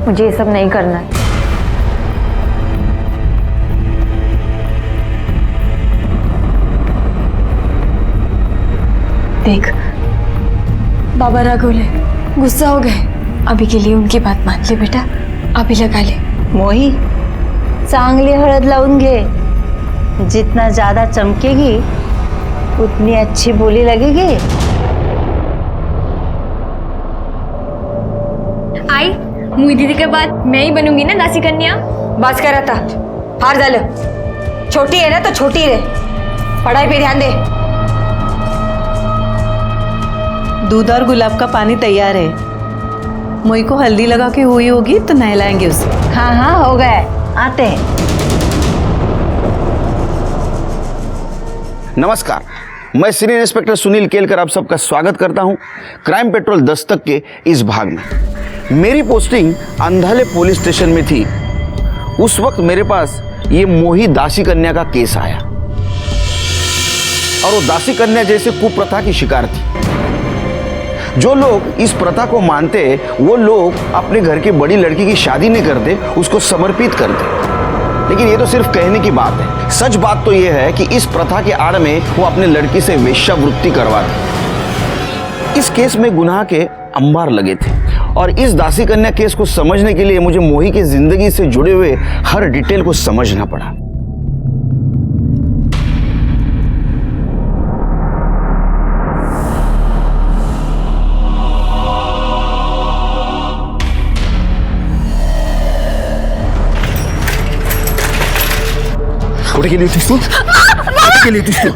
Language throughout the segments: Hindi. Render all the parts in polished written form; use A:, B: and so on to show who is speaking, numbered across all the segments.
A: मुझे ये सब नहीं करना है।
B: देख, बाबा रागवले, गुस्सा हो गए। अभी के लिए उनकी बात मान ले बेटा, अभी लगा ले।
A: मोही, चांगली हळद लावून घे। जितना ज्यादा चमकेगी उतनी अच्छी बोली लगेगी।
B: आई, मुई दीदी के बाद मैं ही बनूंगी ना दासी कन्या।
A: बस कर आता, हार झालं। छोटी है ना तो छोटी रहे, पढ़ाई पे ध्यान दे।
C: दूध और गुलाब का पानी तैयार है। मोई को हल्दी लगा के हुई होगी तो नहलाएंगे उसे।
A: हाँ हाँ हो गए, आते हैं।
D: नमस्कार, मैं सीनियर इंस्पेक्टर सुनील केलकर आप सबका स्वागत करता हूं क्राइम पेट्रोल दस्तक के इस भाग में। मेरी पोस्टिंग अंधाले पुलिस स्टेशन में थी। उस वक्त मेरे पास ये मोही दासी कन्या का केस आया और वो दासी कन्या जैसे कुप्रथा की शिकार थी। जो लोग इस प्रथा को मानते वो लोग अपने घर की बड़ी लड़की की शादी नहीं करते, उसको समर्पित करते। लेकिन ये तो सिर्फ कहने की बात है। सच बात तो ये है कि इस प्रथा के आड़ में वो अपने लड़की से वेश्यावृत्ति करवाते। इस केस में गुनाह के अंबार लगे थे और इस दासी कन्या केस को समझने के लिए मुझे मोही की जिंदगी से जुड़े हुए हर डिटेल को समझना पड़ा।
E: कुठे गेली होतीस तू? कुठे गेली होतीस तू?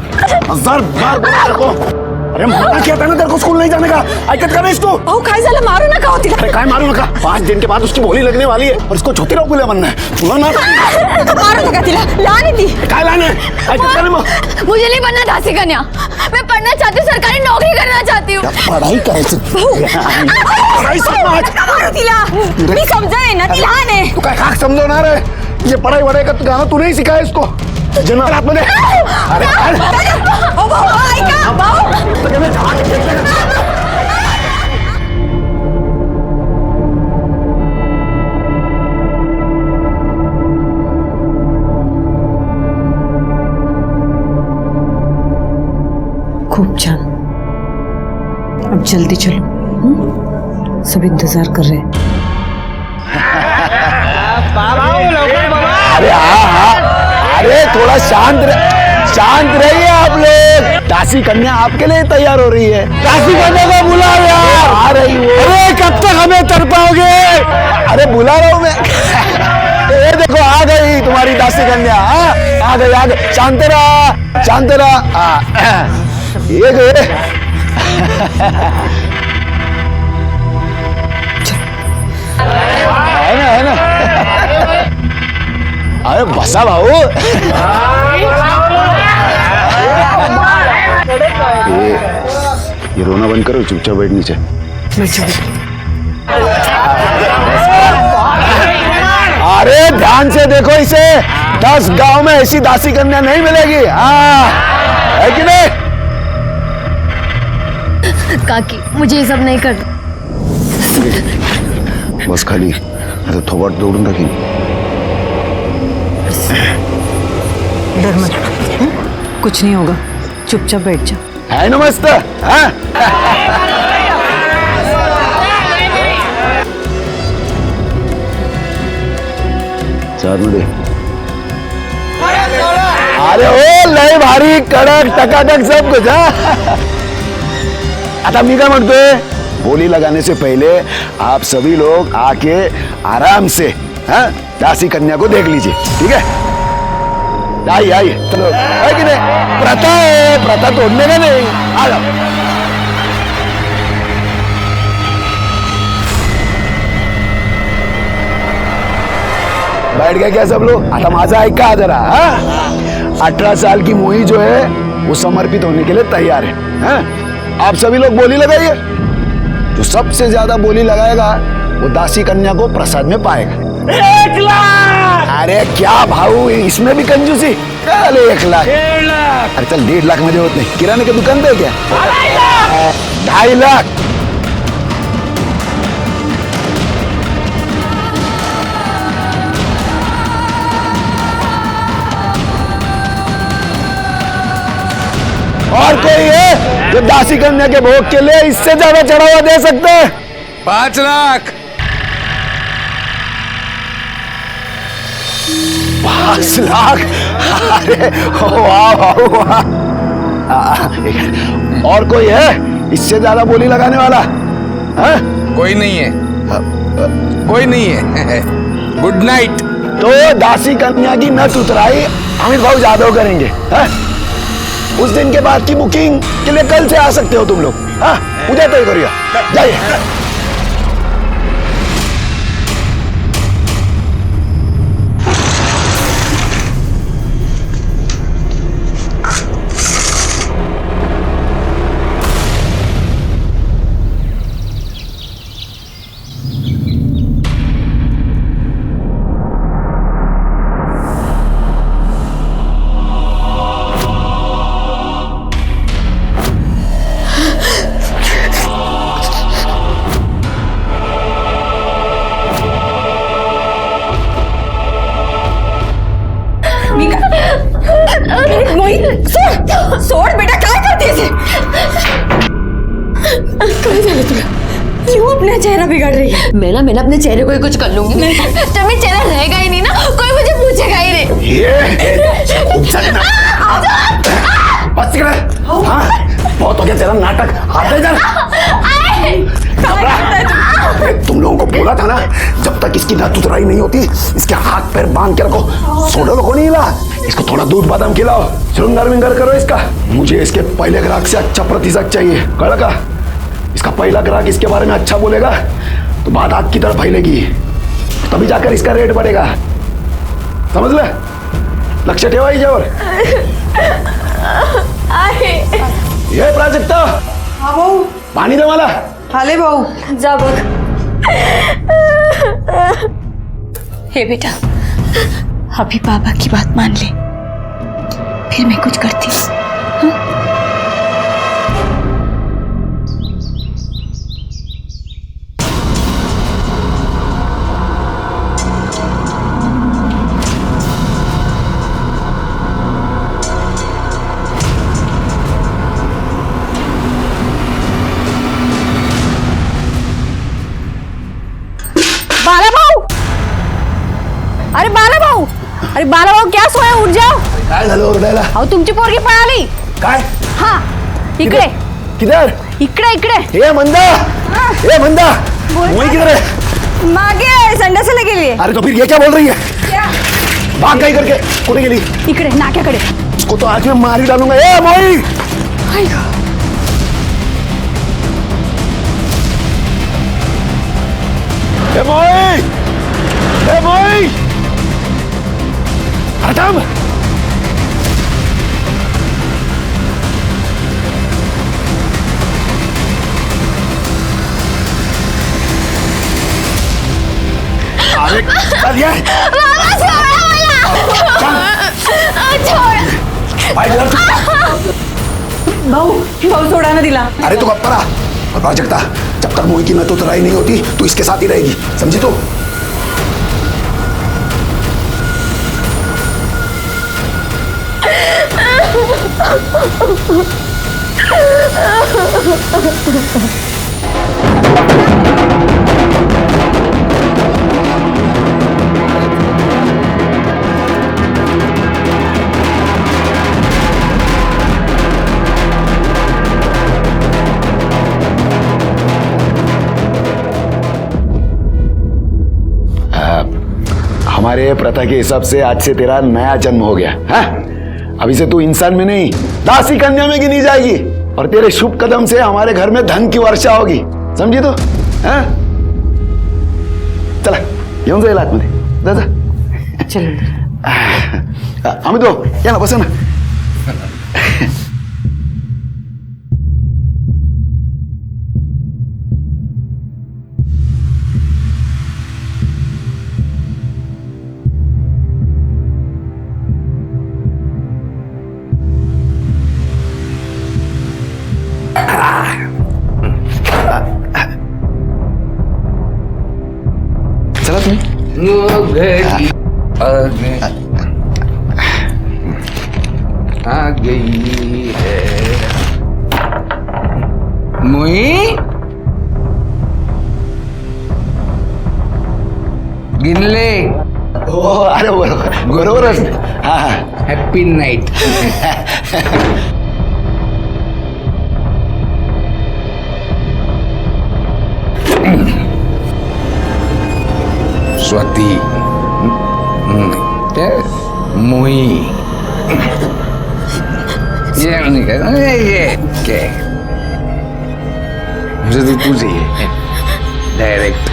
E: 1000 बार बोला तेरे को। अरे मना किया था ना तेरे को स्कूल नहीं जाने का। ऐकत का नाहीस तू?
B: अहो काय झालं, मारू नका हो तिला।
E: अरे काय मारू नका, 5 दिन के बाद उसकी बोली लगने वाली है और इसको छोटी रखूया बनना है। सुना ना,
B: मारू नका तिला, लहान आहे ती।
E: काय लाने ऐकत का नाही मग?
B: मुझे नहीं बनना दासी कन्या, मैं पढ़ना चाहती हूँ, सरकारी नौकरी करना चाहती हूँ।
E: पढ़ाई करायचं, पढ़ाई समझ।
B: मारू तिला, मी समजाय ना, ती लहान आहे।
E: तू काय खाक समजवणार है? ये पढ़ाई वढ़ाई का गाना तू नहीं सिखाया इसको। जना रात मध्ये अरे
B: ओ भाऊ, ऐका भाऊ।
C: खूब छान। अब जल्दी चलो, सब इंतजार कर रहे हैं।
E: अरे हाँ, अरे थोड़ा शांत रहिए आप लोग। दासी कन्या आपके लिए तैयार हो रही है। दासी कन्या को बुलाओ यार, आ रही है। अरे कब तक हमें तड़पाओगे? अरे बुला रहा हूँ मैं। ये देखो आ गई तुम्हारी दासी कन्या। आ गई। शांत रहा। ये गए। है ना अरे बसा भाऊ। ये रोना बंद करो, चुपचाप बैठ नीचे। अरे ध्यान से देखो इसे, 10 गांव में ऐसी दासी कन्या नहीं मिलेगी। हाँ है कि नहीं?
B: काकी, मुझे ये सब नहीं करना।
E: बस खाली आता थोबाट दौडून टाकीन।
C: डर मत, कुछ नहीं होगा, चुपचाप बैठ जा।
E: है ना मस्त? हाँ? चार मध्ये अरे ओ लय भारी कडक टकाटक सब कुछ। हाँ? आता मी काय म्हणतोय, बोली लगाने से पहले आप सभी लोग आके आराम से हाँ दासी कन्या को देख लीजिए, ठीक है? आइए चलो, है कि नहीं? प्रथा तोड़ने का नहीं। आ जाओ। बैठ गए क्या सब लोग? आता माझा ऐका जरा। 18 साल की मोही जो है वो समर्पित होने के लिए तैयार है। आप सभी लोग बोली लगाइए। जो सबसे ज्यादा बोली लगाएगा वो दासी कन्या को प्रसाद में पाएगा। 1 लाख। अरे क्या भाऊ, इसमें भी कंजूसी? चल 1 लाख। 1.5 लाख। अरे चल 1.5 लाख मध्ये होत नाही, किराणे की दुकान पे क्या? 2.5 लाख। दासी कन्या के भोग के लिए इससे ज्यादा चढ़ावा दे सकते हैं?
F: 5 लाख।
E: 5 लाख? अरे वाह वाह वाह। और कोई है इससे ज्यादा बोली लगाने वाला? हाँ?
F: कोई नहीं है, कोई नहीं है। Good night.
E: तो दासी कन्या की नट उतराई अमित भाऊ जादव करेंगे। हाँ? उस दिन के बाद की बुकिंग के लिए कल से आ सकते हो तुम लोग। हाँ? उधर तय करिए, जाइए।
A: सोड बेटा, काय करतेस?
B: काय झालं तुला? क्यों अपना चेहरा बिगाड़ रही है?
G: मैं ना अपने चेहरे को ही कुछ कर लूंगी। जब मेरा चेहरा रहेगा ही नहीं ना, कोई मुझे पूछेगा ही नहीं।
E: बस कर। हाँ, बहुत हो गया तेरा नाटक। हाथ इधर। तुम लोगों को बोला था ना, जब तक इसकी नथ उतराई नहीं होती इसके हाथ पैर बांध के रखो। सोडो को नहीं हिला, इसको थोड़ा दूध बादाम खिलाओ, श्रृंगार विंगार करो इसका। मुझे इसके पहले ग्राहक से अच्छा प्रतिशत चाहिए, कड़का। इसका पहला ग्राहक इसके बारे में अच्छा बोलेगा तो बात आग की तरफ फैलेगी, तभी जाकर इसका रेट बढ़ेगा। समझ ले, लक्ष्य ठेवा याच्यावर। ये प्राजक्ता,
A: हाँ भाऊ,
E: पाणी दे मला।
A: आले भाऊ।
B: जा बघ। हे बेटा, अभी बाबा की बात मान ले, फिर मैं कुछ करती हूँ।
A: बाला भाऊ, अरे बाला भाऊ, अरे बाला भाऊ, क्या सोया? उठ जाओ.
E: काय झालं ओरडायला?
A: अहो तुमची पोरगी पळाली.
E: काय?
A: हा, इकडे
E: किधर?
A: इकडे इकडे.
E: ए मंदा, ए मंदा, मोई किधर है?
A: मागे संडासाला गेली.
E: अरे तो फिर ये क्या बोल रही है? भाग गई करके कुठे गेली?
A: इकडे नाक्याकडे.
E: उसको तो आज मैं मार ही डालूंगा। ए मोई, ए मोई, ए मोई, हटाम। अरे चल ये,
A: भाऊ, भाऊ सोडा ना दिला.
E: अरे तू गप्पा रहा। और प्राजक्ता, जब तक मोई की नथ उतराई नहीं होती तू इसके साथ ही रहेगी, समझी तू? हमारे प्रथा के हिसाब से आज से तेरा नया जन्म हो गया है। अभी से तू इंसान में नहीं दासी कन्या में गिनी जाएगी, और तेरे शुभ कदम से हमारे घर में धन की वर्षा होगी, समझी तू? हाँ? चला येऊन जाईल आतमध्ये, जा जा. चल अमित भाऊ, या ना, बसा ना. चला तुम्ही.
F: आ गई है. मोई गिनले
E: हो अरे बरोबर बरोबरच हा हा
F: हॅपी नाईट. स्वाती मोई ये मुझे तो तू चाहिए डायरेक्ट.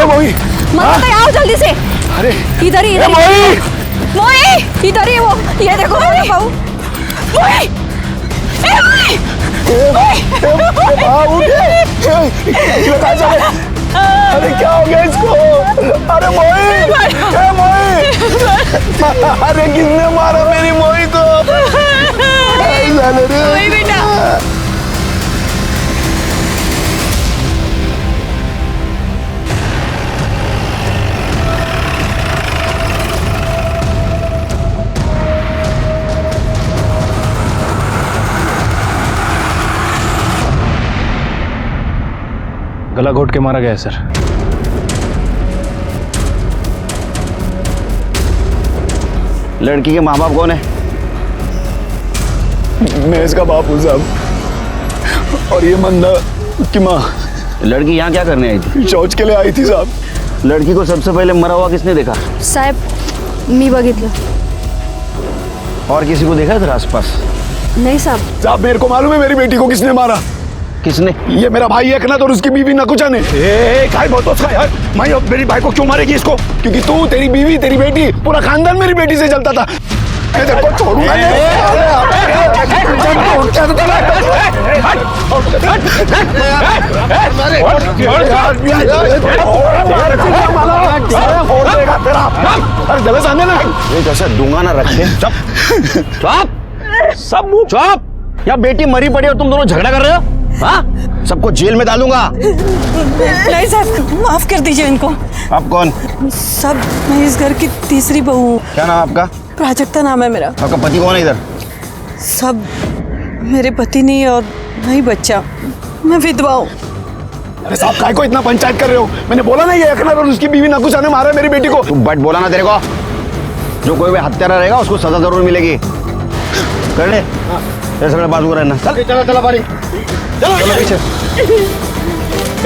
E: मोई
A: मतलब आओ जल्दी से.
E: अरे
A: इधर ही
E: मोई
A: मोई इधर ही वो ये देखो मेरा बहू. मोई ए मोई
E: अरे क्या हो गया इसको? अरे मोई ए मोई अरे किसने मारा मेरी मोई को?
A: मोई बेटा
H: गला घोट के मारा गया है सर.
D: लड़की के माँ बाप कौन है?
E: मैं इसका बाप हूँ साहब और ये मंदा की माँ.
D: लड़की यहाँ क्या करने आई थी?
E: शौच के लिए आई थी साहब.
D: लड़की को सबसे पहले मरा हुआ किसने देखा?
B: साहेब मी बघितलं.
D: और किसी को देखा इधर आसपास?
B: नहीं साहब.
E: साहब मेरे को मालूम है मेरी बेटी को किसने मारा.
D: किसने?
E: ये मेरा भाई एकनाथ और उसकी बीवी नकुचा ने.
I: काय बोलतो उसका यार? मैं अब मेरी भाई को क्यों मारेगी इसको?
E: क्योंकि तू तेरी बीवी तेरी बेटी पूरा खानदान मेरी बेटी से चलता था. मैं तेरे को छोड़ूंगा नहीं. अरे गले सामने ना
D: जैसे दूंगा ना रखे. चुप सब मुंह चुप. या बेटी मरी पड़ी और तुम दोनों झगड़ा कर रहे हो? हाँ सबको जेल में डालूंगा.
C: नहीं साहब माफ कर दीजिए इनको.
D: आप कौन?
C: सब मैं इस घर की तीसरी बहू हूँ.
D: क्या नाम आपका?
C: प्राजक्ता नाम है मेरा.
D: आपका पति कौन है इधर?
C: सब मेरे पति नहीं और नहीं बच्चा. मैं विधवा हूँ.
E: अरे साहब काय को इतना पंचायत कर रहे हो? मैंने बोला ना ये एकनाथ और उसकी बीवी नकुचा ने मारा मेरी बेटी को.
D: तुम बट बोला ना तेरे को. जो कोई भी हत्यारा रहेगा उसको सजा जरूर मिलेगी. कर ले ये सगळे बाजू रहना. चल चला चला पानी. चलो चलो पीछे.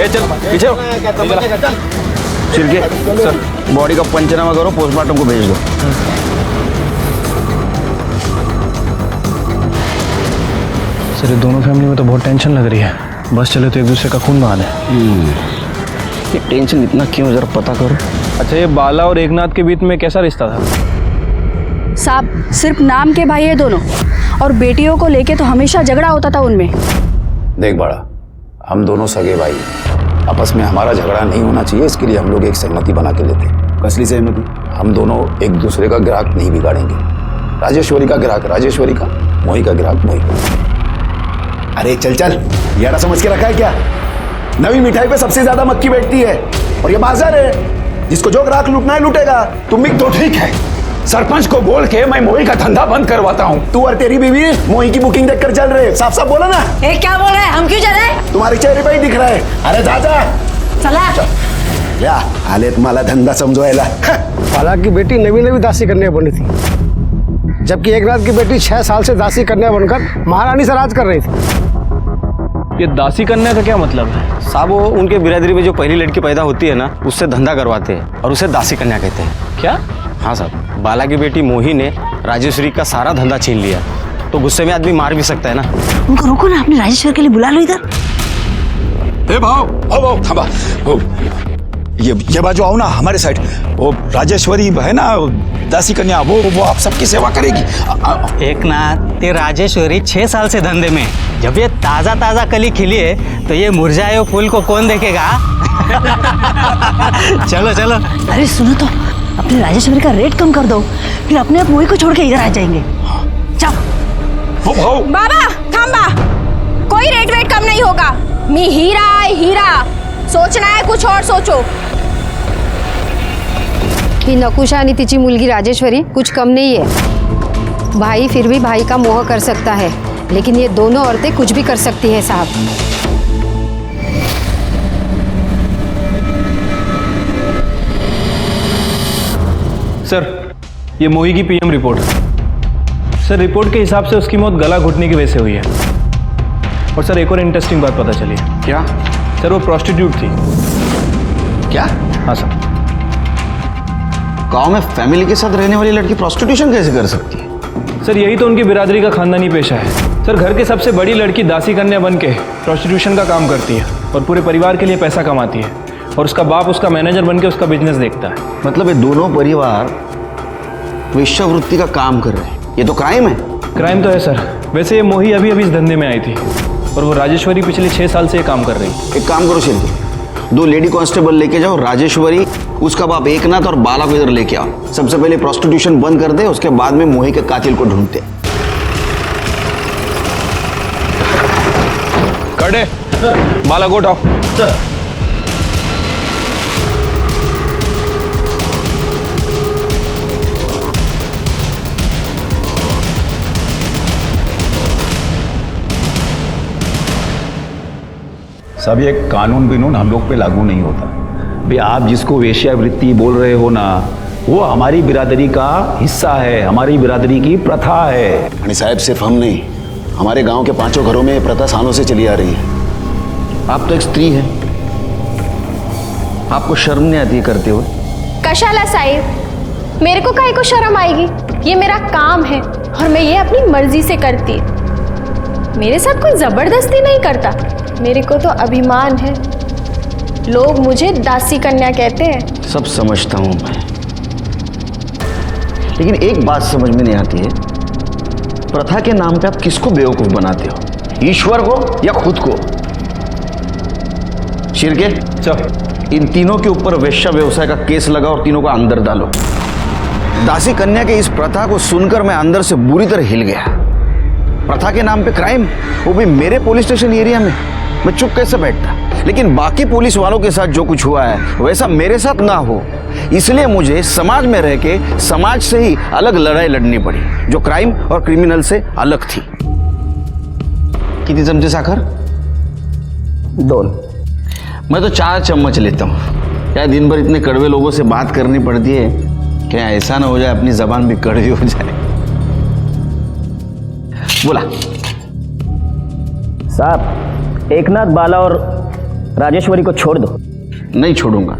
D: ए चल पीछे. छिड़के सर बॉडी का पंचनामा करो पोस्टमार्टम को भेज दो.
H: सर ये दोनों फैमिली में तो बहुत टेंशन लग रही है. बस चले तो एक दूसरे का खून बहाने.
D: ये टेंशन इतना क्यों जरा पता करो.
H: अच्छा ये बाला और एकनाथ के बीच में कैसा रिश्ता था?
B: साहब सिर्फ नाम के भाई है दोनों और बेटियों को लेके तो हमेशा झगड़ा होता था उनमें.
J: देख बड़ा हम दोनों सगे भाई आपस में हमारा झगड़ा नहीं होना चाहिए इसके लिए हम लोग एक सहमति बना के लेते हैं.
D: कसली सहमति?
J: हम दोनों एक दूसरे का ग्राहक नहीं बिगाड़ेंगे. राजेश्वरी का ग्राहक राजेश्वरी का, मोही का ग्राहक मोही का.
E: अरे चल चल यारा समझ के रखा है क्या? नवी मिठाई पे सबसे ज्यादा मक्खी बैठती है और ये बाजार है. जिसको जो ग्राहक लूटना है लूटेगा.
I: तुम भी तो ठीक है. सरपंच को बोल के मैं मोही का धंधा बंद करवाता हूँ.
E: तू और तेरी बीवी मोही की बुकिंग देखकर चल रहे. साफ साफ बोला ना.
A: ए क्या बोल रहे हैं? हम क्यों चले?
E: तुम्हारे चेहरे पे ही दिख रहा है. अरे दादा
A: चला
E: या आले तुम्हाला धंदा समजवायला.
K: बाला की बेटी नवी नवी दासी कन्या बनी थी जबकि एकनाथ की बेटी 6 साल से दासी कन्या बनकर महारानी से राज कर रही थी.
H: ये दासी कन्या का क्या मतलब है?
L: साहब वो उनके बिरादरी में जो पहली लड़की पैदा होती है ना, उससे धंधा करवाते हैं और उसे दासी कन्या कहते हैं।
H: क्या?
L: हाँ साहब, बाला की बेटी मोही ने राजेश्वरी का सारा धंधा छीन लिया, तो गुस्से में आदमी मार भी सकता है ना।
A: उनको रोको ना, अपने राजेश्वर के लिए बुला लो इधर।
J: भाव थांबा। ये बाजू आओ ना हमारे साइड। वो राजेश्वरी है ना दासी कन्या, वो आप सबकी सेवा करेगी।
L: एक नाथ, ये राजेश्वरी 6 साल से धंधे में, जब ये ताजा ताजा कली खिली है तो ये मुरझाए हुए फूल को कौन देखेगा? चलो चलो।
A: अरे सुनो तो, अपने राजेश्वरी का रेट कम कर दो, फिर अपने आप मोही को छोड़ के इधर आ जाएंगे। जाओ।
G: बाबा थांबा, कोई रेट वेट कम नहीं होगा। मी हीरा है हीरा, सोचना है कुछ और सोचो।
M: ही नकुशा आणि तिची मुलगी राजेश्वरी कुछ कम नहीं है। भाई फिर भी भाई का मोह कर सकता है, लेकिन ये दोनों औरतें कुछ भी कर सकती हैं साहब।
H: सर, ये मोही की पीएम रिपोर्ट है। सर, रिपोर्ट के हिसाब से उसकी मौत गला घुटने की वजह से हुई है। और सर, एक और इंटरेस्टिंग बात पता चली है।
D: क्या?
H: सर, वो प्रोस्टिट्यूट थी।
D: क्या?
H: हाँ सर।
D: गांव में फैमिली के साथ रहने वाली लड़की प्रोस्टिट्यूशन कैसे कर सकती है?
H: सर, यही तो उनकी बिरादरी का खानदानी पेशा है। सर, घर के सबसे बड़ी लड़की दासी कन्या बन के प्रोस्टिट्यूशन का काम करती है और पूरे परिवार के लिए पैसा कमाती है, और उसका बाप उसका मैनेजर बन के उसका बिजनेस देखता है।
D: मतलब ये दोनों परिवार वेश्यावृत्ति का काम कर रहे हैं, ये तो क्राइम है।
H: क्राइम तो है सर। वैसे ये मोही अभी अभी इस धंधे में आई थी और वो राजेश्वरी पिछले 6 साल से ये काम कर रही है।
D: एक काम करो शिल्पी, 2 लेडी कांस्टेबल लेके जाओ, राजेश्वरी, उसका बाप एकनाथ और बाला को इधर लेके आओ। सबसे पहले प्रोस्टिट्यूशन बंद कर दे, उसके बाद में मोही के कातिल को ढूंढते।
H: कड़े, बाला को उठाओ।
J: सब ये कानून बिनून हम लोग पे लागू नहीं होता। भाई आप जिसको वेश्यावृत्ति बोल रहे हो ना, वो हमारी बिरादरी का हिस्सा है, हमारी बिरादरी की प्रथा है।
E: आणि साहब, सिर्फ हम नहीं, हमारे गांव के 5 घरों में ये प्रथा सालों से चली आ रही है।
D: आप तो एक स्त्री हैं, आपको शर्म नहीं आती करते हुए?
G: कशाला साहिब, मेरे को काहे को शर्म आएगी? ये मेरा काम है और मैं ये अपनी मर्जी से करती। मेरे साथ कोई जबरदस्ती नहीं करता। मेरे को तो अभिमान है। लोग मुझे दासी कन्या कहते हैं।
D: सब समझता हूं मैं, लेकिन एक बात समझ में नहीं आती है, प्रथा के नाम पे आप किसको बेवकूफ बनाते हो? ईश्वर को या खुद को? शिरके,
H: चल
D: इन तीनों के ऊपर वेश्या व्यवसाय का केस लगा और तीनों को अंदर डालो। दासी कन्या के इस प्रथा को सुनकर मैं अंदर से बुरी तरह हिल गया। प्रथा के नाम पे क्राइम, वो भी मेरे पुलिस स्टेशन एरिया में। मैं चुप कैसे बैठता? लेकिन बाकी पुलिस वालों के साथ जो कुछ हुआ है वैसा मेरे साथ ना हो, इसलिए मुझे समाज में रह के समाज से ही अलग लड़ाई लड़नी पड़ी, जो क्राइम और क्रिमिनल से अलग थी। कितनी चमचे साखर?
L: 2।
D: मैं तो 4 चम्मच लेता हूँ। क्या दिन भर इतने कड़वे लोगों से बात करनी पड़ती है, क्या ऐसा ना हो जाए अपनी जबान भी कड़वी हो जाए? बोला
L: साहब, एकनाथ, बाला और राजेश्वरी को छोड़ दो।
D: नहीं छोड़ूंगा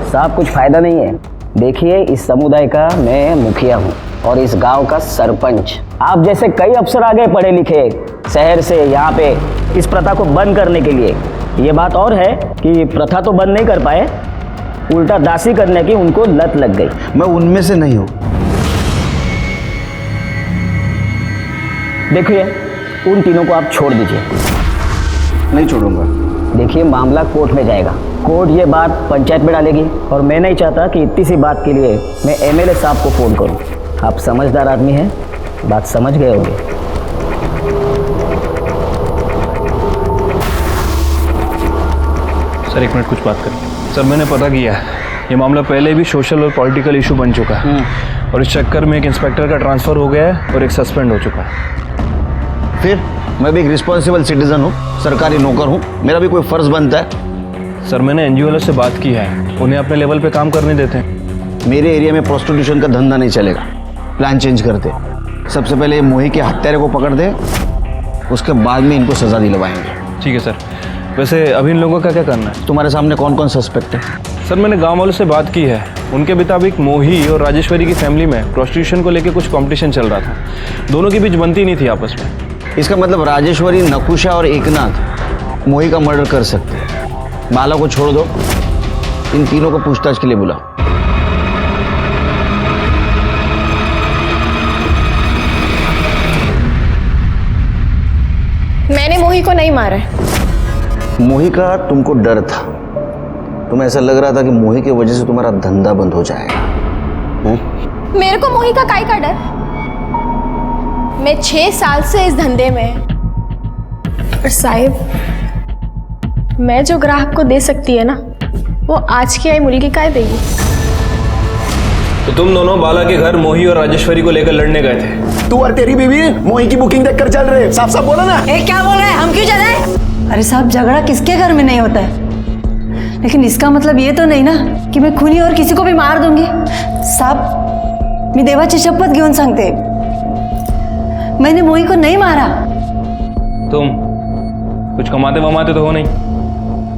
L: साहब, कुछ फायदा नहीं है। देखिए, इस समुदाय का मैं मुखिया हूँ और इस गांव का सरपंच। आप जैसे कई अफसर आ गए पढ़े लिखे शहर से यहाँ पे इस प्रथा को बंद करने के लिए। ये बात और है कि प्रथा तो बंद नहीं कर पाए, उल्टा दासी करने की उनको लत लग गई।
D: मैं उनमें से नहीं हूँ।
L: देखिए, उन तीनों को आप छोड़ दीजिए।
D: नहीं छोड़ूंगा।
L: देखिए, मामला कोर्ट में जाएगा। कोर्ट ये बात पंचायत में डालेगी और मैं नहीं चाहता कि इतनी सी बात के लिए मैं एमएलए साहब को फोन करूं। आप समझदार आदमी हैं, बात समझ गए होंगे।
H: सर, 1 मिनट कुछ बात करें। सर, मैंने पता किया है, ये मामला पहले भी सोशल और पॉलिटिकल इशू बन चुका है और इस चक्कर में एक इंस्पेक्टर का ट्रांसफर हो गया है और एक सस्पेंड हो चुका है।
D: फिर मैं भी एक रिस्पॉन्सिबल सिटीजन हूँ, सरकारी नौकर हूँ, मेरा भी कोई फर्ज बनता है।
H: सर, मैंने एनजीओ वालों से बात की है, उन्हें अपने लेवल पे काम करने देते हैं।
D: मेरे एरिया में प्रोस्टिट्यूशन का धंधा नहीं चलेगा, प्लान चेंज करते। सबसे पहले मोही के हत्यारे को पकड़ दे, उसके बाद में इनको सजा दिलवाएंगे।
H: ठीक है सर। वैसे अभी इन लोगों का क्या करना है?
D: तुम्हारे सामने कौन कौन सस्पेक्ट है?
H: सर मैंने गांव वालों से बात की है, उनके मुताबिक मोही और राजेश्वरी की फैमिली में प्रोस्टिट्यूशन को लेकर कुछ कंपटीशन चल रहा था, दोनों के बीच बनती नहीं थी आपस में।
D: इसका मतलब राजेश्वरी, नकुशा और एकनाथ मोही का मर्डर कर सकते हैं। बाला को छोड़ दो, इन तीनों को पूछताछ के लिए बुलाओ।
G: मैंने मोही को नहीं मारा है।
D: मोही का तुमको डर था, तुम्हें ऐसा लग रहा था कि मोही की वजह से तुम्हारा धंधा बंद हो जाएगा।
G: मेरे को मोही का काय का डर? मैं 6 साल से इस धंधे में। और साहिब, मैं जो ग्राहक को दे सकती है ना, वो आज की आई मुर्गी काय देगी।
H: तो तुम दोनों बाला के घर मोही और राजेश्वरी को लेकर लड़ने गए थे?
E: तू और तेरी बीवी मोही की बुकिंग देखकर चल रहे। साफ साफ बोला ना।
A: क्या बोल रहे हैं? हम क्यों चले? अरे साहब, झगड़ा किसके घर में नहीं होता है, लेकिन इसका मतलब ये तो नहीं ना कि मैं खूनी और किसी को भी मार दूंगी। साहब, मी देवाची शपथ घेऊन सांगते, मैंने मोही को नहीं मारा।
H: तुम कुछ कमाते वमाते तो हो नहीं?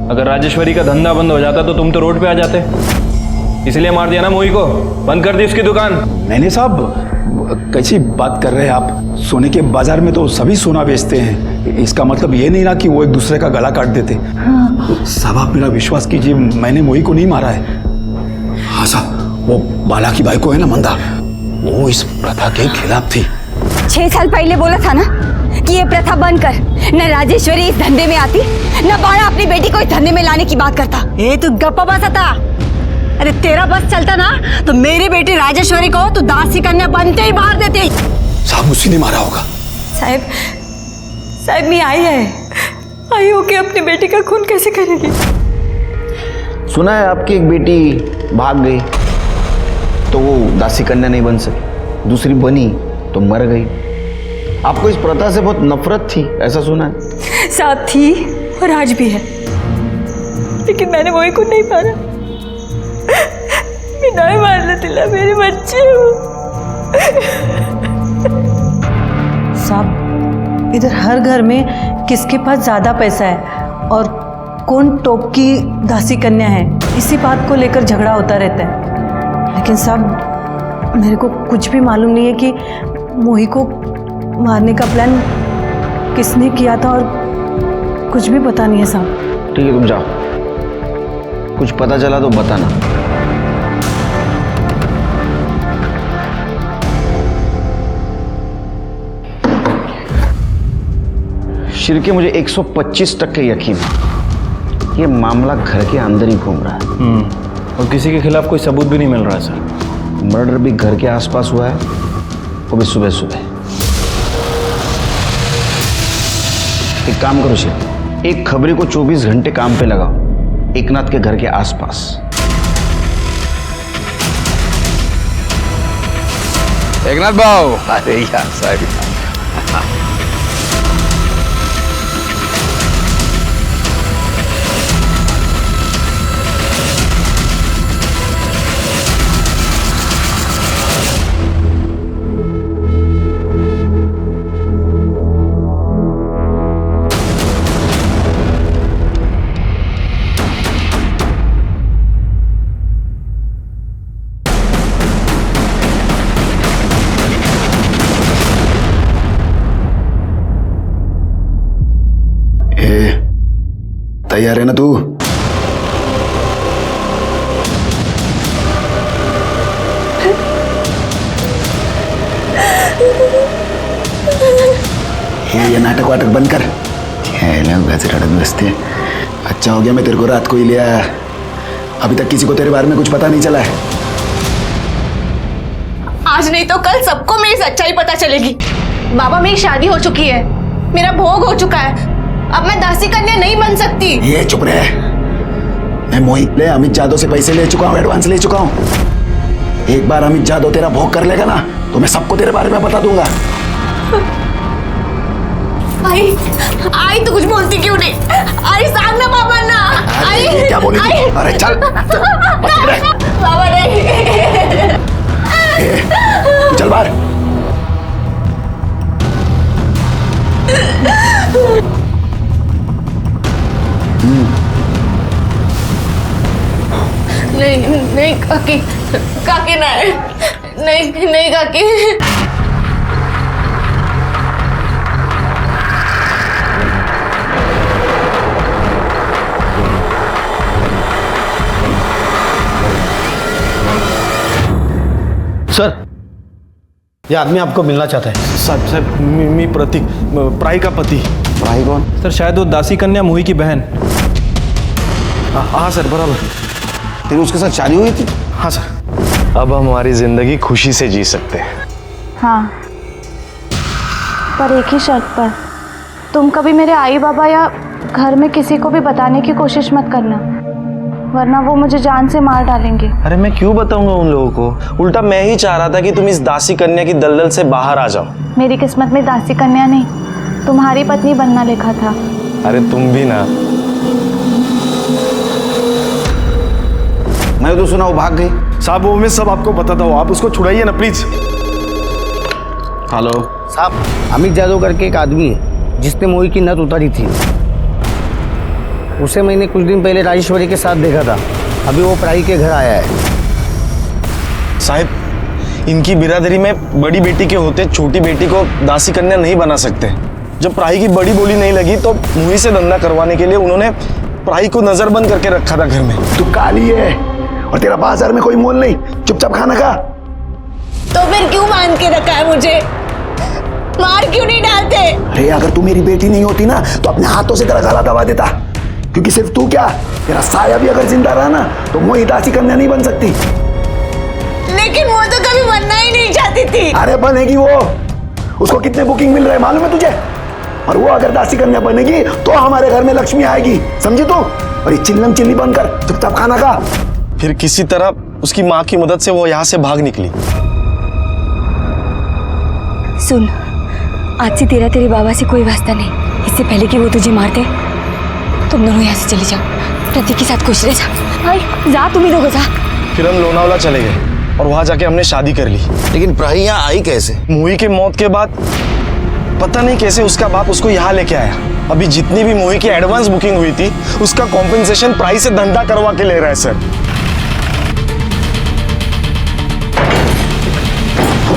H: अगर राजेश्वरी का धंधा बंद हो जाता तो तुम तो रोड पे आ जाते, इसलिए मार दिया ना मोही को, बंद कर दी उसकी दुकान।
J: मैंने साहब कैसी बात कर रहे हैं आप? सोने के बाजार में तो सभी सोना बेचते हैं, इसका मतलब ये नहीं ना कि वो एक दूसरे का गला काट देते। साहब आप मेरा विश्वास कीजिए, मैंने मोही को नहीं मारा है। हाँ साहब, वो बाला की भाई को है ना मंदा, वो इस प्रथा के खिलाफ थी।
A: 6 साल पहले बोला था ना कि ये प्रथा बंद कर। न राजेश्वरी इस धंधे में आती, न बाला अपनी बेटी को इस धंधे में लाने की बात करता। ये तू गप्पा बसा था। अरे तेरा बस चलता ना तो मेरी बेटी राजेश्वरी को तू दासी कन्या बनते ही मार देती।
J: साहब उसी ने मारा होगा।
B: साहब मैं आई हो के अपनी बेटी का खून कैसे करेगी?
D: सुना है आपकी एक बेटी भाग गई तो वो दासी कन्या नहीं बन सकी, दूसरी बनी तो मर गई। आपको इस प्रथा से बहुत नफरत थी, ऐसा सुना है?
B: साथ थी और आज भी है, लेकिन मैंने मोही को नहीं मारा। मैं नहीं मारने दिला, मेरे बच्चे हो।
C: साहब, इधर हर घर में किसके पास ज्यादा पैसा है और कौन टॉप की दासी कन्या है, इसी बात को लेकर झगड़ा होता रहता है। लेकिन साहब मेरे को कुछ भी मालूम नहीं है कि मोही को मारने का प्लान किसने किया था, और कुछ भी पता नहीं है साहब।
D: ठीक है, तुम जाओ, कुछ पता चला तो बताना। शिर्के, मुझे 125% यकीन है ये मामला घर के अंदर ही घूम रहा है।
H: और किसी के खिलाफ कोई सबूत भी नहीं मिल रहा है सर।
D: मर्डर भी घर के आसपास हुआ है, वो भी सुबह सुबह। एक काम करो शिव, एक खबरी को 24 घंटे काम पे लगाओ एकनाथ के घर के आसपास।
F: एकनाथ भाव, अरे यार साहब,
E: तैयार है ना तू? ये नाटक वाटक बंद कर। बसते। अच्छा हो गया मैं तेरे को रात को ही ले आया, अभी तक किसी को तेरे बारे में कुछ पता नहीं चला है।
G: आज नहीं तो कल सबको मेरी सच्चाई पता चलेगी। बाबा, मेरी शादी हो चुकी है, मेरा भोग हो चुका है, अब मैं दासी कन्या नहीं बन सकती।
E: ये चुप रहे, मैं मोहित ले अमित जादव से पैसे ले चुका हूँ, एडवांस ले चुका हूँ। एक बार अमित जादव तेरा भोग कर लेगा ना तो मैं सबको तेरे बारे में बता दूंगा।
G: आई तो कुछ बोलती क्यों नहीं? आई सामने बाबा ना। आई
E: क्या बोली? अरे चल
G: बाबा नहीं।
E: चल बाहर।
G: नहीं नहीं काकी, काकी नहीं, नहीं नहीं काकी।
N: सर, ये आदमी आपको मिलना चाहता है।
H: साहब मी प्रतीक, प्राही का पति।
D: प्राही कौन?
H: सर शायद वो दासी कन्या मोही की बहन। हाँ सर, बराबर।
D: तेरी उसके साथ शादी हुई थी?
H: हाँ सर।
N: अब हम हमारी जिंदगी खुशी से जी सकते हैं।
O: हाँ, पर एक ही शर्त पर, तुम कभी मेरे आई बाबा या घर में किसी को भी बताने की कोशिश मत करना, वरना वो मुझे जान से मार डालेंगे।
N: अरे मैं क्यों बताऊंगा उन लोगों को? उल्टा मैं ही चाह रहा था कि तुम इस दासी कन्या की दलदल से बाहर आ जाओ।
O: मेरी किस्मत में दासी कन्या नहीं, तुम्हारी पत्नी बनना लिखा था।
N: अरे तुम भी ना।
D: मैं तो सुना वो भाग गई।
N: साहब वो मैं सब आपको बताता हूँ, आप उसको छुड़ाइए ना प्लीज।
K: हेलो साहब, अमित यादव करके एक आदमी है जिसने मोही की नथ उतारी थी। उसे मैंने कुछ दिन पहले राजेश्वरी के साथ देखा था। अभी वो प्राही के घर आया है।
N: साहब इनकी बिरादरी में बड़ी बेटी के होते छोटी बेटी को दासी कन्या नहीं बना सकते। जब प्राही की बड़ी बोली नहीं लगी तो मोही से धंधा करवाने के लिए उन्होंने प्राही को नजरबंद करके रखा था घर में।
E: तू काली है और तेरा बाजार में कोई मोल नहीं, चुपचाप खाना खा।
G: तो फिर क्यों मान के रखा है मुझे? मार क्यों नहीं डालते?
E: अरे अगर तू मेरी बेटी नहीं होती ना तो अपने हाथों से तेरा गला दबा देता, क्योंकि सिर्फ तू क्या, तेरा साया भी अगर जिंदा रहा ना तो मोही दासी कन्या नहीं बन सकती।
G: लेकिन वो तो कभी बनना ही नहीं चाहती थी।
E: अरे बनेगी वो। उसको कितने बुकिंग मिल रहे मालूम है तुझे? और वो अगर दासी कन्या बनेगी तो हमारे घर में लक्ष्मी आएगी, समझी तू? और ये चिल्लम चिल्ली बनकर चुपचाप खाना खा।
N: फिर किसी तरह उसकी माँ की मदद से वो यहाँ से भाग निकली।
A: सुन, आज से तेरा तेरे बाबा से कोई वास्ता नहीं। इससे पहले कि वो तुझे मार दे, तुम दोनों यहाँ से चले जाओ। प्रतीक के साथ खुश रह जा। भाई जा, तुम ही दोगे जा।
N: फिर हम लोनावला चले गए और वहां जाके हमने शादी कर ली।
D: लेकिन प्राही यहाँ आई कैसे?
N: मोही की मौत के बाद पता नहीं कैसे उसका बाप उसको यहाँ लेके आया। अभी जितनी भी मोही की एडवांस बुकिंग हुई थी उसका कॉम्पेंसेशन प्राही से धंधा करवा के ले रहा है सर।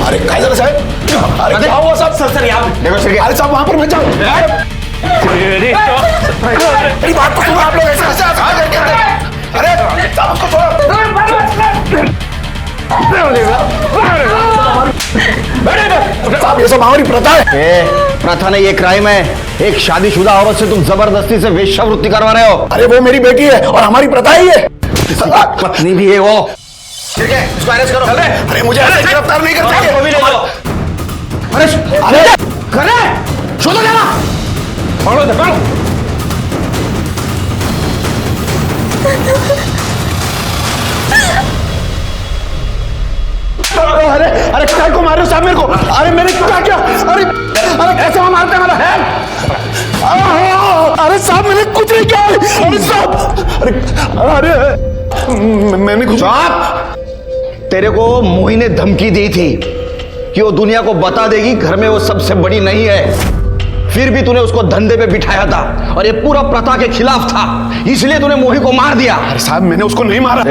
E: अरे काय झालं साहेब? अरे क्या हुआ साहब? सर यहाँ अरे साहब वहां पर मत जाओ। मेरी बात को सुनो आप लोग। ऐसे अरे साहब उसको छोड़ो। साहब ये सब हमारी प्रथा है।
D: प्रथा नहीं, ये क्राइम है। एक शादीशुदा औरत से तुम जबरदस्ती से वेश्यावृत्ति करवा रहे हो।
E: अरे वो मेरी बेटी है और हमारी प्रथा ही है।
D: पत्नी भी है वो। ठीक है, इसको अरेस्ट करो।
E: अरे मुझे ऐसे गिरफ्तार नहीं कर सकते।
D: वो भी ले लो।
E: अरे
D: करे छोड़ो जाना। पकड़ो पकड़ो।
E: अरे अरे काय को मार रहे हो साहब मेरे को? अरे मैंने क्या किया? अरे अरे कैसे वहां मारते हैं मेरा है? अरे साहब मैंने कुछ नहीं किया। अरे साहब अरे अरे मैंने कुछ।
D: तेरे को मोही ने धमकी दी थी कि वो दुनिया को बता देगी घर में वो सबसे बड़ी नहीं है। फिर भी तूने उसको धंधे पे बिठाया था और ये पूरा प्रथा के खिलाफ था, इसलिए तूने मोही को मार दिया।
E: अरे साहब मैंने उसको नहीं मारा।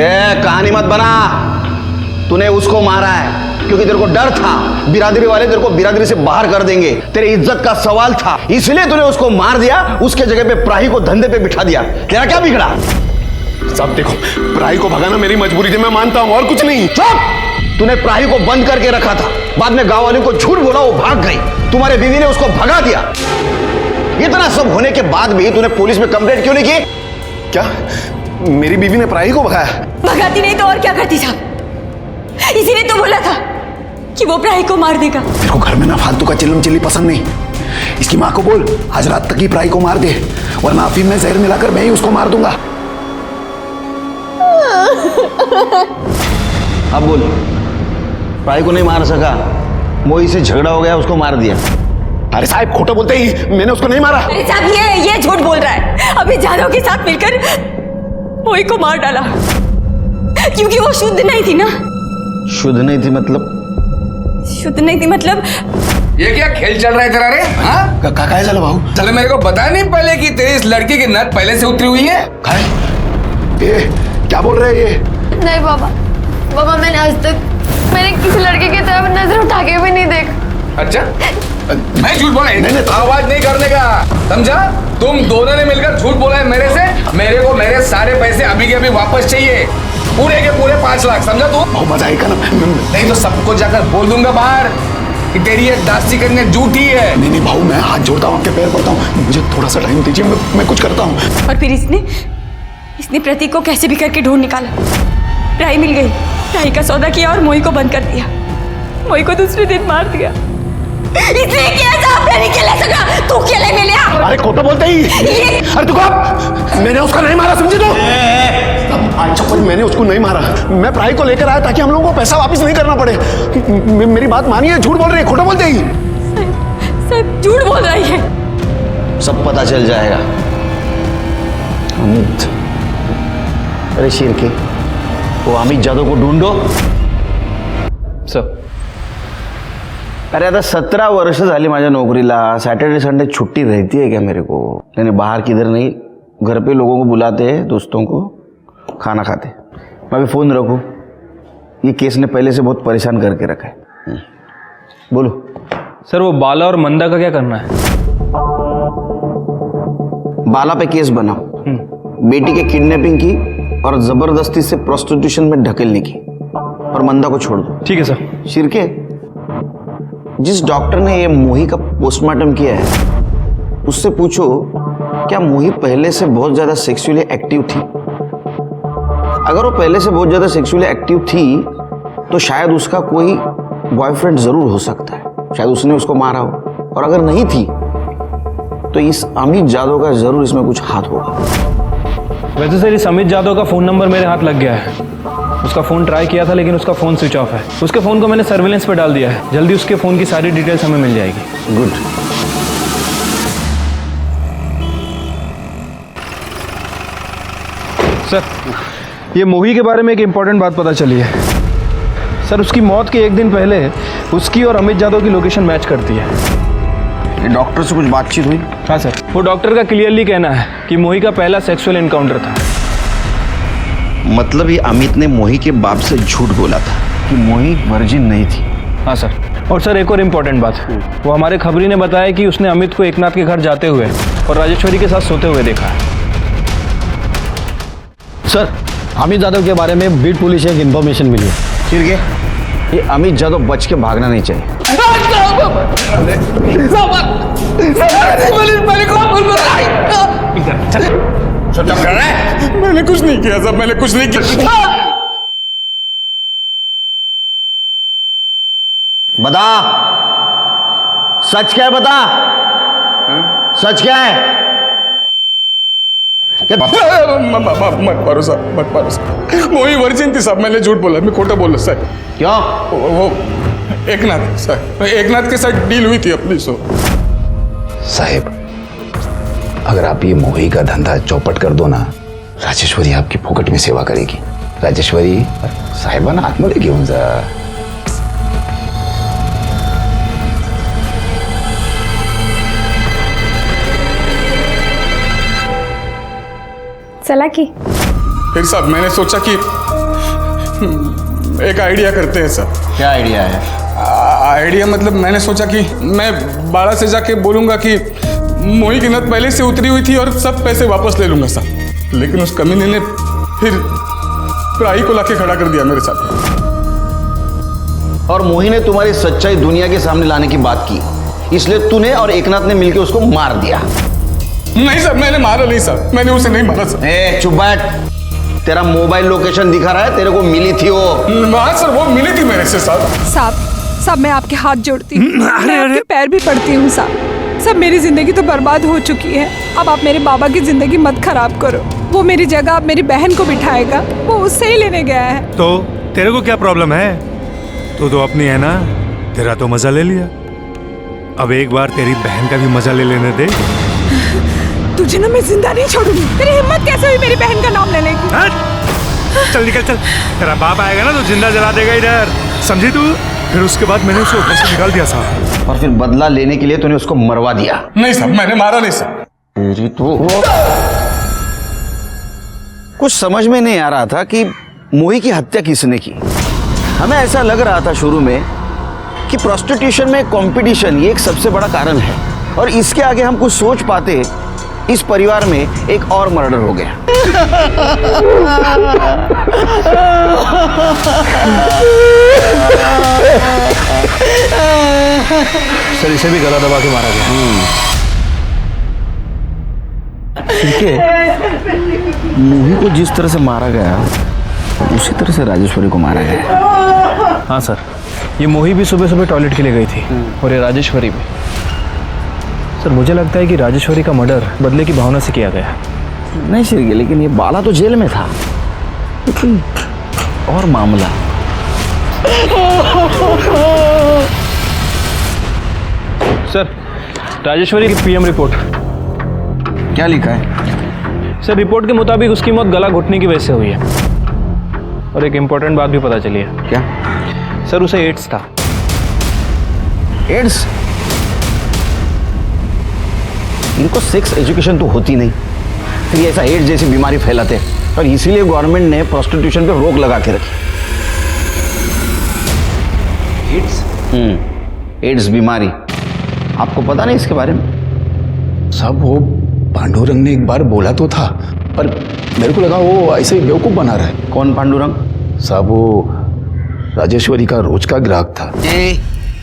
D: कहानी मत बना। तूने उसको मारा है क्योंकि तेरे को डर था बिरादरी वाले तेरे को बिरादरी से बाहर कर देंगे। तेरे इज्जत का सवाल था, इसलिए तूने उसको मार दिया। उसके जगह पे प्राही को धंधे पे बिठा दिया। तेरा क्या बिगड़ा?
E: साहब देखो, प्राही को भगाना मेरी मजबूरी थी, मैं मानता हूं, और कुछ नहीं।
D: चुप! तूने प्राही को बंद करके रखा था, बाद में गांव वालों को झूठ बोला, वो भाग गई। तुम्हारे बीवी ने उसको भगा दिया। इतना सब होने के बाद भी तूने पुलिस में कंप्लेंट क्यों नहीं की?
E: क्या मेरी बीवी ने प्राही को भगाया?
A: भगाती नहीं तो और क्या करती साहब? इसीलिए तो बोला था कि वो प्राही को मार देगा।
E: मेरे को घर में ना फालतू का चिल्लम चिल्ली पसंद नहीं। इसकी माँ को बोल आज रात तक ही प्राही को मार दे, वरना अफीम में जहर मिलाकर मैं ही उसको मार दूंगा।
D: अब बोल, प्राही को नहीं मार सका, मोही से झगड़ा हो गया, उसको मार दिया।
E: अरे साहब खोटा बोलते ही, मैंने उसको नहीं मारा।
A: अरे साहब ये झूठ बोल रहा है। अभी जादव के साथ मिलकर मोही को मार डाला क्योंकि वो शुद्ध नहीं थी ना।
D: शुद्ध नहीं थी मतलब?
A: शुद्ध नहीं थी मतलब
F: ये क्या खेल चल रहा है तेरा रे? हाँ?
E: काय झालं भाऊ?
F: चलो मेरे को बता नहीं पहले कि तेरी इस लड़की की नथ पहले से उतरी हुई है।
E: ये क्या बोल रहे हैं ये?
O: नहीं बाबा, बाबा मैंने किसी लड़के की तरफ नजर उठा के भी नहीं देखा।
F: अच्छा, मैं झूठ बोला? नहीं, आवाज नहीं करने का, समझा? तुम दोनों ने मिलकर झूठ बोला है मेरे से। मेरे को मेरे सारे पैसे अभी के अभी वापस चाहिए, पूरे के पूरे 5 लाख, समझा तू?
E: भाऊ मजा आएगा ना?
F: नहीं तो सबको जाकर बोल दूंगा बाहर कि तेरी ये दासी कन्या झूठी है।
E: नहीं भाऊ, मैं हाथ जोड़ता हूँ, आपके पैर पड़ता हूँ, मुझे थोड़ा सा टाइम दीजिए, मैं कुछ करता हूँ।
A: और फिर इसने प्रतीक को कैसे भी करके ढूंढ निकाला। राही मिल गई, राही का सौदा किया और मोही को बंद कर दिया। मोही को दूसरे दिन मार दिया। इसलिए किया था, मैंने केला सका, तू केले में लिया।
E: अरे खोटा बोलते ही। अरे तू कब? मैंने उसका नहीं मारा, समझी तू? अच्छा पर मैंने उसको नहीं मारा, मैं प्राही को लेकर आया ताकि हम लोगों को पैसा वापस नहीं करना पड़े। मेरी बात मानिए, झूठ बोल रही है, खोटा बोलते ही।
A: सब झूठ बोल रही है।
D: सब पता चल जाएगा। अमित, अरे शेर के, वो अमित जादव को ढूंढो।
H: सर,
D: अरे आता 17 वर्ष झाली माझ्या नोकरीला, सैटरडे संडे छुट्टी रहती है क्या मेरे को? नहीं, बाहर किधर नहीं, घर पे लोगों को बुलाते हैं, दोस्तों को, खाना खाते। मैं भी फ़ोन रखूँ? ये केस ने पहले से बहुत परेशान करके रखा है। बोलो
H: सर, वो बाला और मंदा का क्या करना है?
D: बाला पे केस बनाओ, बेटी के किडनैपिंग की और जबरदस्ती से प्रोस्टिट्यूशन में ढकेलने की, और मंदा को छोड़ दो।
H: ठीक है सर।
D: शिरके, जिस डॉक्टर ने ये मोही का पोस्टमार्टम किया है उससे पूछो क्या मोही पहले से बहुत ज्यादा सेक्सुअली एक्टिव थी? अगर वो पहले से बहुत ज्यादा सेक्सुअली एक्टिव थी तो शायद उसका कोई बॉयफ्रेंड जरूर हो सकता है, शायद उसने उसको मारा हो। और अगर नहीं थी तो इस अमित जादव का जरूर इसमें कुछ हाथ होगा।
H: वैसे सर, इस अमित जादव का फ़ोन नंबर मेरे हाथ लग गया है। उसका फ़ोन ट्राई किया था लेकिन उसका फ़ोन स्विच ऑफ है। उसके फ़ोन को मैंने सर्विलेंस पे डाल दिया है, जल्दी उसके फ़ोन की सारी डिटेल्स हमें मिल जाएगी।
D: गुड।
H: सर, ये मोही के बारे में एक इम्पॉर्टेंट बात पता चली है। सर, उसकी मौत के 1 दिन पहले उसकी और अमित जादव की लोकेशन मैच करती है।
D: डॉक्टर से कुछ बातचीत हुई?
H: हाँ सर, वो डॉक्टर का क्लियरली कहना है कि मोही का पहला सेक्सुअल एनकाउंटर था।
D: मतलब ये अमित ने मोही के बाप से झूठ बोला था कि मोही वर्जिन नहीं थी।
H: हाँ सर। और सर, एक और इम्पॉर्टेंट बात, वो हमारे खबरी ने बताया कि उसने अमित को एकनाथ के घर जाते हुए और राजेश्वरी के साथ सोते हुए देखा है।
K: सर, अमित जादव के बारे में बीट पुलिस से एक इन्फॉर्मेशन मिली है।
D: फिर ये अमित जादव बच के भागना नहीं चाहिए।
F: मैंने कुछ नहीं किया साहब, मैंने कुछ नहीं किया।
D: बता, सच क्या है? बता, सच क्या है?
F: मत मारो साहब, मत मारो साहब। मोही वर्जिन थी साहब, मैंने झूठ बोला, मैं खोटा बोला सर।
D: क्यों?
F: वो एकनाथ सर, एकनाथ के साथ डील हुई थी अपनी।
J: साहेब, अगर आप ये मोही का धंधा चौपट कर दो ना, राजेश्वरी आपकी फुकट में सेवा करेगी। राजेश्वरी साहेबांना आतमध्ये घेऊन जा।
G: चला की
F: फिर साहब मैंने सोचा कि एक आइडिया करते हैं सर।
D: क्या आइडिया है?
F: आइडिया मतलब मैंने सोचा कि मैं बाड़ा से जाके बोलूंगा कि मोही की नथ पहले से उतरी हुई थी और सब पैसे वापस ले लूंगा साहब। लेकिन उस कमीने ने फिर प्राही को लाके खड़ा कर दिया मेरे साथ।
D: और मोही ने तुम्हारी सच्चाई दुनिया के सामने लाने की बात की, इसलिए तूने और एकनाथ ने मिलकर उसको मार दिया।
F: नहीं सर, मैंने मारा नहीं सर, मैंने उसे नहीं मारा सर।
D: चुप बैठ, तेरा मोबाइल लोकेशन दिखा रहा है, तेरे को मिली थी वो।
F: हाँ सर, वो मिली थी मेरे से साहब।
P: साहब मैं आपके हाथ जोड़ती हूँ, मैं आपके पैर भी पड़ती हूँ साहब। मेरी जिंदगी तो बर्बाद हो चुकी है, अब आप मेरे बाबा की जिंदगी मत खराब करो। वो मेरी जगह अब मेरी बहन को बिठाएगा, वो उससे ही लेने गया है।
Q: तो तेरे को क्या प्रॉब्लम है? तू तो अपनी है ना, तेरा तो मजा ले लिया, अब एक बार तेरी बहन का भी मजा ले लेने दे।
P: तुझे ना मैं जिंदा नहीं छोड़ूंगी। तेरी हिम्मत कैसे हुई मेरी बहन का नाम लेने की?
Q: चल निकल चल, तेरा बाप आएगा ना तो जिंदा जला देगा इधर, समझी तू? फिर उसके बाद मैंने उसे ऊपर से निकाल दिया साहब।
D: और फिर बदला लेने के लिए तूने उसको मरवा दिया।
F: नहीं साहब, मैंने मारा नहीं साहब।
D: तेरी तो कुछ समझ में नहीं आ रहा था कि मोही की हत्या किसने की। हमें ऐसा लग रहा था शुरू में कि प्रोस्टिट्यूशन में कंपटीशन ये एक सबसे बड़ा कारण है, और इसके आगे हम कुछ सोच पाते, इस परिवार में एक और मर्डर हो गया।
H: सर इसे भी गला दबा के मारा गया।
D: ठीक है, मोही को जिस तरह से मारा गया उसी तरह से राजेश्वरी को मारा गया।
H: हाँ सर, ये मोही भी सुबह सुबह टॉयलेट के लिए गई थी और ये राजेश्वरी भी। सर मुझे लगता है कि राजेश्वरी का मर्डर बदले की भावना से किया गया।
D: नहीं सर, लेकिन ये बाला तो जेल में था, लेकिन और मामला।
H: सर राजेश्वरी की पीएम रिपोर्ट।
D: क्या लिखा है?
H: सर रिपोर्ट के मुताबिक उसकी मौत गला घुटने की वजह से हुई है, और एक इम्पोर्टेंट बात भी पता चली है।
D: क्या?
H: सर उसे एड्स था।
D: एड्स? इनको सेक्स एजुकेशन तो होती नहीं, फिर ऐसा एड्स जैसी बीमारी फैलाते, और इसीलिए गवर्नमेंट ने प्रोस्टिट्यूशन पे रोक लगा के रखी। एड्स? एड्स बीमारी, आपको पता नहीं इसके बारे में?
J: साहब वो पांडुरंग ने एक बार बोला तो था, पर मेरे को लगा वो ऐसे ही बेवकूफ बना रहा है।
D: कौन पांडुरंग?
J: साहब वो राजेश्वरी का रोज का ग्राहक था।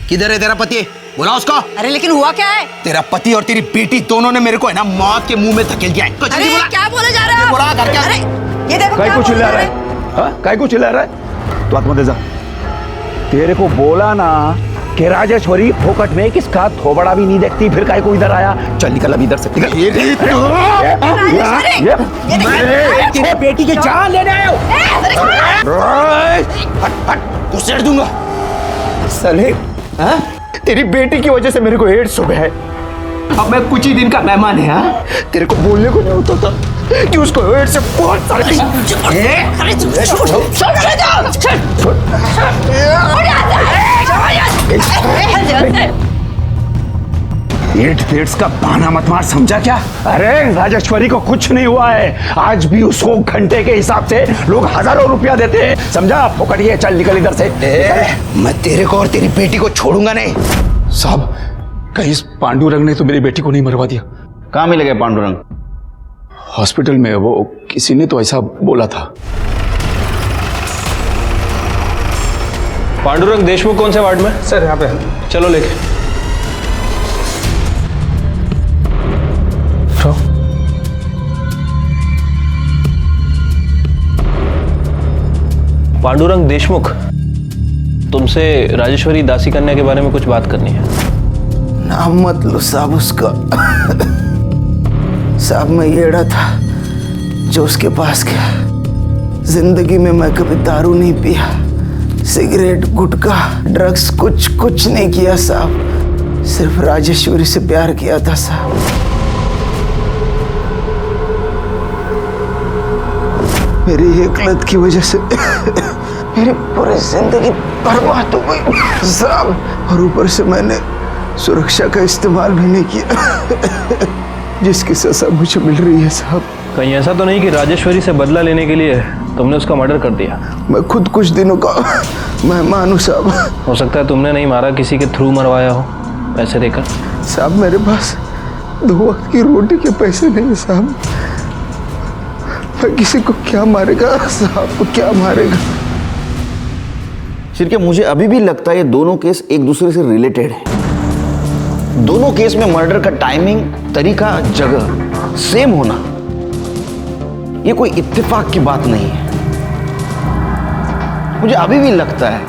K: किधर है तेरा पति? बुला उसको।
A: अरे लेकिन हुआ क्या है?
K: तेरा पति और तेरी बेटी दोनों ने मेरे को है ना मौत के मुंह में धकेल दिया है।
A: अरे क्या बोले जा रहे हो?
K: बोला घर क्या?
A: अरे ये देखो
J: काय
A: क्या
J: को
A: बोल
J: चिल्ला
A: रहे
J: रहा
A: हैं?
J: है? हाँ काय को चिल्ला रहा है? तो आत्मा दे जा। तेरे को बोला ना कि राजेश्वरी फोकट में किसका थोबड़ा भी नहीं देखती, फिर काय को इधर आया? चल निकल अभी इधर से। निकल।
K: तेरी बेटी की जान लेने आए हो? हट, तो सेड़ दूंगा।
J: साले, हाँ? तेरी बेटी की वजह से मेरे को एड्स हो गया है। अब मैं कुछ ही दिन का मेहमान है। हाँ? तेरे को बोलने को नहीं होता था कि उसको एड्स से बहुत सारे एड्स का बहाना मत मार, समझा क्या? अरे राजेश्वरी को कुछ नहीं हुआ है, आज भी उसको घंटे के हिसाब से लोग हजारों रुपया देते हैं, समझा? फोकटिए, चल निकल इधर से।
K: मैं तेरे को और तेरी बेटी को छोड़ूंगा नहीं।
J: साहब कहीं इस पांडुरंग ने तो मेरी बेटी को नहीं मरवा दिया?
D: कहाँ मिल गए पांडुरंग?
J: हॉस्पिटल में, वो किसी ने तो ऐसा बोला था।
H: पांडुरंग देशमुख कौन से वार्ड में?
F: सर यहाँ पे।
H: चलो लेके। पांडुरंग देशमुख, तुमसे राजेश्वरी दासी कन्या के बारे में कुछ बात करनी है।
K: नाम मत लो साहब उसका। साहब मैं येड़ा था जो उसके पास गया। जिंदगी में मैं कभी दारू नहीं पिया, सिगरेट, गुटखा, ड्रग्स कुछ नहीं किया साहब। सिर्फ राजेश्वरी से प्यार किया था साहब। मेरी एक लत की वजह से मेरी पूरी जिंदगी बर्बाद हो गई साहब, और ऊपर से मैंने सुरक्षा का इस्तेमाल भी नहीं किया, जिसकी सजा मुझे मिल रही है साहब।
H: कहीं ऐसा तो नहीं कि राजेश्वरी से बदला लेने के लिए तुमने उसका मर्डर कर दिया?
K: मैं खुद कुछ दिनों का मेहमान हूँ साहब।
H: हो सकता है तुमने नहीं मारा, किसी के थ्रू मरवाया हो पैसे देकर।
K: साहब मेरे पास 2 वक्त की रोटी के पैसे नहीं है साहब। मैं किसी को क्या मारेगा साहब, को क्या मारेगा?
D: सिर्फ मुझे अभी भी लगता है ये दोनों केस एक दूसरे से रिलेटेड है। दोनों केस में मर्डर का टाइमिंग, तरीका, जगह सेम होना ये कोई इत्तेफाक की बात नहीं है। मुझे अभी भी लगता है,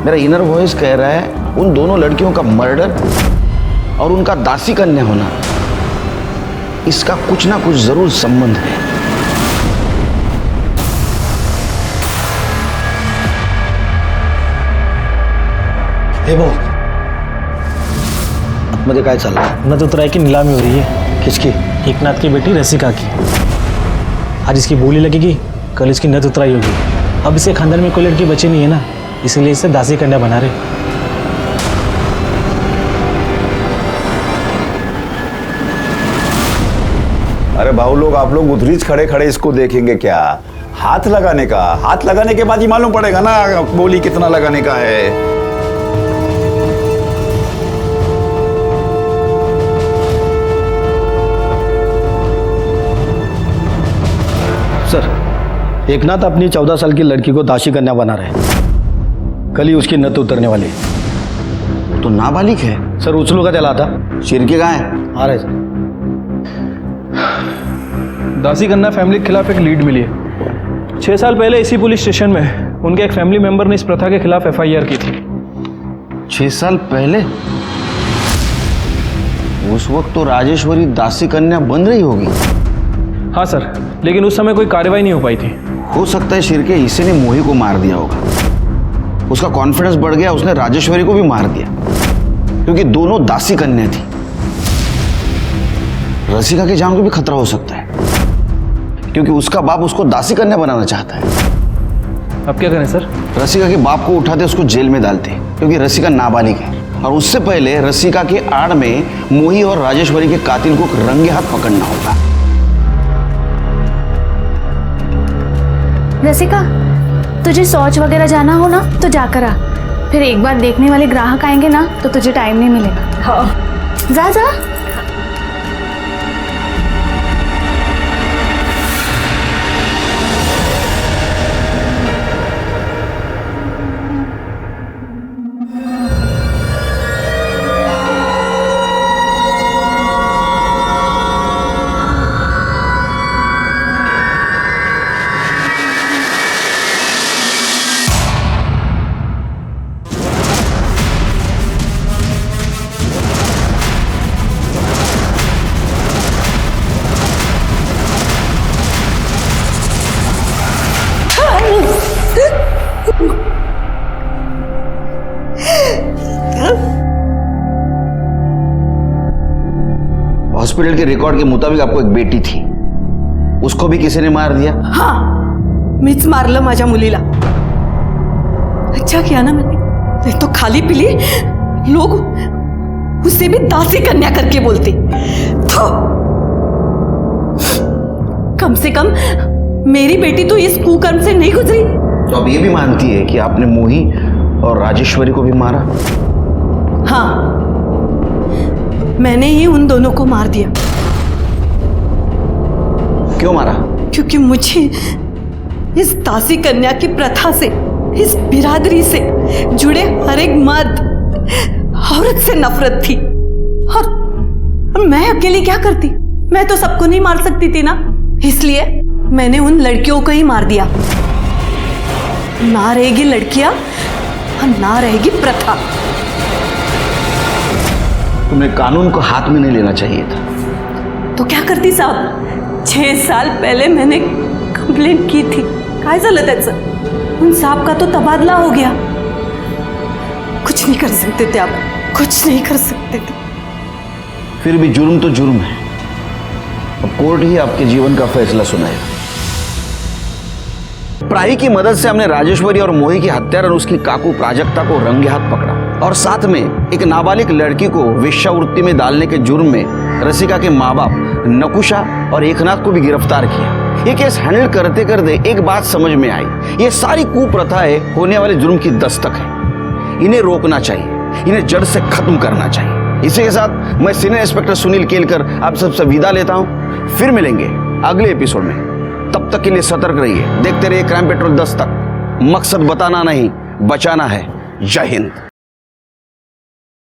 D: मेरा इनर वॉइस कह रहा है, उन दोनों लड़कियों का मर्डर और उनका दासी कन्या होना, इसका कुछ ना कुछ जरूर संबंध है।
K: हे वो मध्ये काय चाललंय?
R: नतुतराय की नीलामी हो रही है।
K: किसकी?
R: एकनाथ की बेटी रसिका की। आज इसकी बोली लगेगी, कल इसकी नत उतराई होगी। अब इसे खानदान में कोई लड़की बची नहीं है ना, इसलिए इसे दासी कन्या बना रहे।
J: अरे भाऊ लोग, आप लोग उधर खड़े खड़े इसको देखेंगे क्या? हाथ लगाने के बाद ही मालूम पड़ेगा ना बोली कितना लगाने का है।
S: सर, एकनाथ अपनी 14 साल की लड़की को दासी कन्या बना रहे हैं। कल ही उसकी नत उतरने वाली है।
D: तो नाबालिग है
S: सर, उछलू का चला था।
D: शिरके कहाँ है?
S: आ रहे सर।
H: दासी कन्या फैमिली के खिलाफ एक लीड मिली है। 6 साल पहले इसी पुलिस स्टेशन में उनके एक फैमिली मेंबर ने इस प्रथा के खिलाफ FIR की थी।
D: 6 साल पहले? उस वक्त तो राजेश्वरी दासी कन्या बन रही होगी।
H: हाँ सर, लेकिन उस समय कोई कार्रवाई नहीं हो पाई थी।
D: हो सकता है शिरके इसी ने मोही को मार दिया होगा। उसका कॉन्फिडेंस बढ़ गया, उसने राजेश्वरी को भी मार दिया, क्योंकि दोनों दासी कन्या थी। रसिका की जान को भी खतरा हो सकता है, क्योंकि उसका बाप उसको दासी कन्या बनाना चाहता है।
H: अब क्या करें सर?
D: रसिका के बाप को उठाते उसको जेल में डालते, क्योंकि रसिका नाबालिग है। और उससे पहले रसिका के आड़ में मोही और राजेश्वरी के कातिल को रंगे हाथ पकड़ना होगा।
O: रसिका, तुझे शौच वगैरह जाना हो ना तो जाकर आ। फिर एक बार देखने वाले ग्राहक आएंगे ना तो तुझे टाइम नहीं मिलेगा। हाँ, जा जा।
D: हॉस्पिटल के रिकॉर्ड के मुताबिक आपको एक बेटी थी, उसको भी किसी ने मार दिया?
C: हाँ, मीच मारलं माझ्या मुलीला। अच्छा किया ना मैंने, नहीं तो खाली पिली लोग उसे भी दासी कन्या करके बोलते। तो कम से कम मेरी बेटी तो इस कुकर्म से नहीं गुजरी।
D: तो अब ये भी मानती है कि आपने मोही और राजेश्वरी को भी मारा?
C: हाँ, मैंने ही उन दोनों को मार दिया।
D: क्यों मारा?
C: क्योंकि मुझे इस दासी कन्या की प्रथा से, इस बिरादरी से जुड़े हर एक मर्द औरत से नफरत थी। और मैं अकेली क्या करती? मैं तो सबको नहीं मार सकती थी ना, इसलिए मैंने उन लड़कियों को ही मार दिया। ना रहेगी लड़कियां और ना रहेगी प्रथा।
D: तुमने कानून को हाथ में नहीं लेना चाहिए था।
C: तो क्या करती साहब? 6 साल पहले मैंने कंप्लेंट की थी। काय झालं त्याचं? उन साहब का तो तबादला हो गया। कुछ नहीं कर सकते थे आप, कुछ नहीं कर सकते थे।
D: फिर भी जुर्म तो जुर्म है। अब कोर्ट ही आपके जीवन का फैसला सुनाएगा। प्राही की मदद से हमने राजेश्वरी और मोही की हत्यारा और उसकी काकू प्राजक्ता को रंगे हाथ पकड़ा, और साथ में एक नाबालिग लड़की को वेश्यावृत्ति में डालने के जुर्म में रसिका के माँ बाप नकुशा और एकनाथ को भी गिरफ्तार किया। ये केस हैंडल करते करते एक बात समझ में आई, ये सारी कुप्रथाएं होने वाले जुर्म की दस्तक है। इन्हें रोकना चाहिए, इन्हें जड़ से खत्म करना चाहिए। इसी के साथ मैं सीनियर इंस्पेक्टर सुनील केलकर आप सबसे विदा लेता हूं। फिर मिलेंगे अगले एपिसोड में। तब तक के लिए सतर्क रहिए, देखते रहिए क्राइम पेट्रोल दस्तक। मकसद बताना नहीं, बचाना है। जय हिंद।